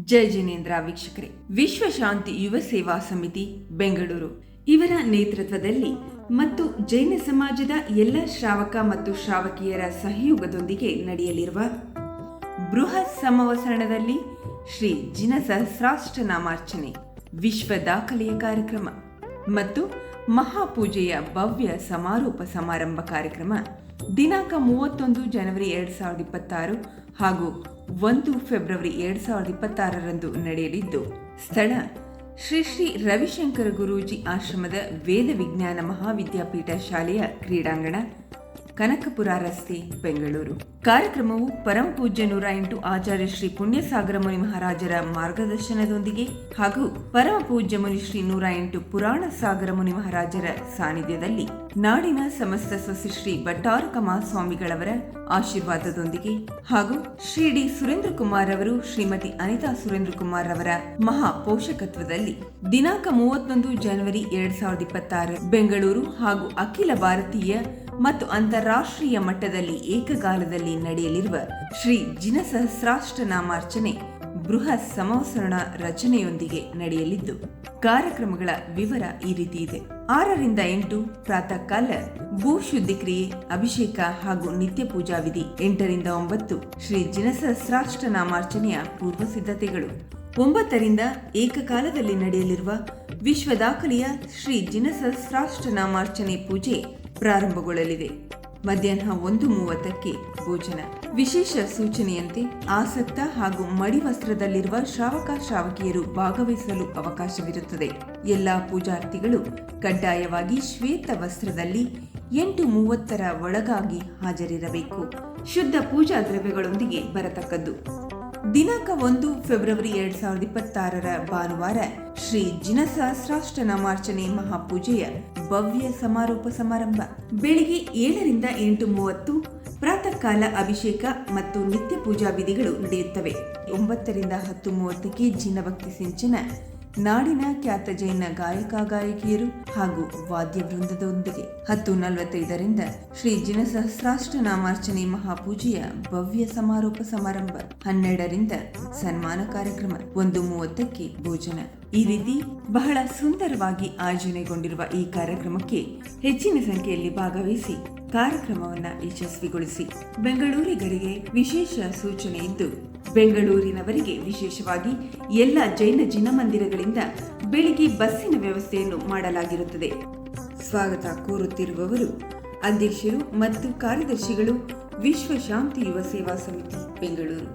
ಜಯ ಜಿನೇಂದ್ರ ವೀಕ್ಷಕರೇ, ವಿಶ್ವ ಶಾಂತಿ ಯುವ ಸೇವಾ ಸಮಿತಿ ಬೆಂಗಳೂರು ಇವರ ನೇತೃತ್ವದಲ್ಲಿ ಮತ್ತು ಜೈನ ಸಮಾಜದ ಎಲ್ಲ ಶ್ರಾವಕ ಮತ್ತು ಶ್ರಾವಕಿಯರ ಸಹಯೋಗದೊಂದಿಗೆ ನಡೆಯಲಿರುವ ಬೃಹತ್ ಸಮವಸರಣದಲ್ಲಿ ಶ್ರೀ ಜಿನ ಸಹಸ್ರಾಷ್ಟ ನಾಮಾರ್ಚನೆ ವಿಶ್ವ ದಾಖಲೆಯ ಕಾರ್ಯಕ್ರಮ ಮತ್ತು ಮಹಾಪೂಜೆಯ ಭವ್ಯ ಸಮಾರೋಪ ಸಮಾರಂಭ ಕಾರ್ಯಕ್ರಮ ದಿನಾಂಕ 31 ಜನವರಿ 2026 ಹಾಗೂ 1 ಫೆಬ್ರವರಿ 2026ರಂದು ನಡೆಯಲಿದ್ದು, ಸ್ಥಳ ಶ್ರೀ ಶ್ರೀ ರವಿಶಂಕರ ಗುರೂಜಿ ಆಶ್ರಮದ ವೇದ ವಿಜ್ಞಾನ ಮಹಾವಿದ್ಯಾಪೀಠ ಶಾಲೆಯ ಕ್ರೀಡಾಂಗಣ, ಕನಕಪುರ ರಸ್ತೆ, ಬೆಂಗಳೂರು. ಕಾರ್ಯಕ್ರಮವು ಪರಮಪೂಜ್ಯ 108 ಆಚಾರ್ಯ ಶ್ರೀ ಪುಣ್ಯಸಾಗರ ಮುನಿ ಮಹಾರಾಜರ ಮಾರ್ಗದರ್ಶನದೊಂದಿಗೆ ಹಾಗೂ ಪರಮಪೂಜ್ಯ ಮುನಿ ಶ್ರೀ 108 ಪುರಾಣ ಸಾಗರ ಮುನಿ ಮಹಾರಾಜರ ಸಾನ್ನಿಧ್ಯದಲ್ಲಿ ನಾಡಿನ ಸಮಸ್ತ ಸ್ವಸಿ ಶ್ರೀ ಭಟ್ಟಾರಕ ಮಹಾಸ್ವಾಮಿಗಳವರ ಆಶೀರ್ವಾದದೊಂದಿಗೆ ಹಾಗೂ ಶ್ರೀ ಡಿ ಸುರೇಂದ್ರ ಕುಮಾರ್ ಅವರು ಶ್ರೀಮತಿ ಅನಿತಾ ಸುರೇಂದ್ರ ಕುಮಾರ್ ಅವರ ಮಹಾ ಪೋಷಕತ್ವದಲ್ಲಿ ದಿನಾಂಕ 31 ಜನವರಿ 2026 ಬೆಂಗಳೂರು ಹಾಗೂ ಅಖಿಲ ಭಾರತೀಯ ಮತ್ತು ಅಂತಾರಾಷ್ಟ್ರೀಯ ಮಟ್ಟದಲ್ಲಿ ಏಕಕಾಲದಲ್ಲಿ ನಡೆಯಲಿರುವ ಶ್ರೀ ಜಿನ ಸಹಸ್ರಾಷ್ಟ ನಾಮಾರ್ಚನೆ ಬೃಹತ್ ಸಮವಸರಣ ರಚನೆಯೊಂದಿಗೆ ನಡೆಯಲಿದ್ದು, ಕಾರ್ಯಕ್ರಮಗಳ ವಿವರ ಈ ರೀತಿ ಇದೆ. 6 ರಿಂದ 8 ಪ್ರಾತಃ ಕಾಲ ಭೂಶುದ್ಧಿ ಕ್ರಿಯೆ, ಅಭಿಷೇಕ ಹಾಗೂ ನಿತ್ಯ ಪೂಜಾ ವಿಧಿ. 8 ರಿಂದ 9 ಶ್ರೀ ಜಿನ ಸಹಸ್ರಾಷ್ಟ ನಾಮಾರ್ಚನೆಯ ಪೂರ್ವ ಸಿದ್ಧತೆಗಳು. 9 ರಿಂದ ಏಕಕಾಲದಲ್ಲಿ ನಡೆಯಲಿರುವ ವಿಶ್ವ ದಾಖಲೆಯ ಶ್ರೀ ಜಿನ ಸಹಸ್ರಾಷ್ಟ ನಾಮಾರ್ಚನೆ ಪೂಜೆ ಪ್ರಾರಂಭಗೊಳ್ಳಲಿದೆ. ಮಧ್ಯಾಹ್ನ 1:30ಕ್ಕೆ ಭೋಜನ. ವಿಶೇಷ ಸೂಚನೆಯಂತೆ ಆಸಕ್ತ ಹಾಗೂ ಮಡಿ ವಸ್ತ್ರದಲ್ಲಿರುವ ಶ್ರಾವಕ ಶ್ರಾವಕಿಯರು ಭಾಗವಹಿಸಲು ಅವಕಾಶವಿರುತ್ತದೆ. ಎಲ್ಲಾ ಪೂಜಾರ್ಥಿಗಳು ಕಡ್ಡಾಯವಾಗಿ ಶ್ವೇತ ವಸ್ತ್ರದಲ್ಲಿ 8:30ರ ಒಳಗಾಗಿ ಹಾಜರಿರಬೇಕು. ಶುದ್ಧ ಪೂಜಾ ದ್ರವ್ಯಗಳೊಂದಿಗೆ ಬರತಕ್ಕದ್ದು. ದಿನಾಂಕ 1 ಫೆಬ್ರವರಿ 2026 ಭಾನುವಾರ ಶ್ರೀ ಜಿನ ಸಹಸ್ರಾಷ್ಟ ನಾಮಾರ್ಚನೆ ಮಹಾಪೂಜೆಯ ಭವ್ಯ ಸಮಾರೋಪ ಸಮಾರಂಭ ಬೆಳಿಗ್ಗೆ 7 ರಿಂದ 8:30 ಪ್ರಾತಃ ಕಾಲ ಅಭಿಷೇಕ ಮತ್ತು ನಿತ್ಯ ಪೂಜಾ ವಿಧಿಗಳು ನಡೆಯುತ್ತವೆ. 9 ರಿಂದ 10:30ಕ್ಕೆ ಜಿನ ಭಕ್ತಿ ಸಿಂಚನ, ನಾಡಿನ ಖ್ಯಾತ ಜೈನ ಗಾಯಕ ಗಾಯಕಿಯರು ಹಾಗೂ ವಾದ್ಯ ವೃಂದದೊಂದಿಗೆ. 10:45ರಿಂದ ಶ್ರೀ ಜಿನ ಸಹಸ್ರಾಷ್ಟ ನಾಮಾರ್ಚನೆ ಮಹಾಪೂಜೆಯ ಭವ್ಯ ಸಮಾರೋಪ ಸಮಾರಂಭ. 12ರಿಂದ ಸನ್ಮಾನ ಕಾರ್ಯಕ್ರಮ. 1:30ಕ್ಕೆ ಭೋಜನ. ಈ ರೀತಿ ಬಹಳ ಸುಂದರವಾಗಿ ಆಯೋಜನೆಗೊಂಡಿರುವ ಈ ಕಾರ್ಯಕ್ರಮಕ್ಕೆ ಹೆಚ್ಚಿನ ಸಂಖ್ಯೆಯಲ್ಲಿ ಭಾಗವಹಿಸಿ ಕಾರ್ಯಕ್ರಮವನ್ನು ಯಶಸ್ವಿಗೊಳಿಸಿ. ಬೆಂಗಳೂರಿಗರಿಗೆ ವಿಶೇಷ ಸೂಚನೆ ಇದ್ದು, ಬೆಂಗಳೂರಿನವರಿಗೆ ವಿಶೇಷವಾಗಿ ಎಲ್ಲ ಜೈನ ಜಿನಮಂದಿರಗಳಿಂದ ಬೆಳಿಗ್ಗೆ ಬಸ್ಸಿನ ವ್ಯವಸ್ಥೆಯನ್ನು ಮಾಡಲಾಗಿರುತ್ತದೆ. ಸ್ವಾಗತ ಕೋರುತ್ತಿರುವವರು ಅಧ್ಯಕ್ಷರು ಮತ್ತು ಕಾರ್ಯದರ್ಶಿಗಳು, ವಿಶ್ವ ಶಾಂತಿ ಯುವ ಸೇವಾ ಸಮಿತಿ ಬೆಂಗಳೂರು.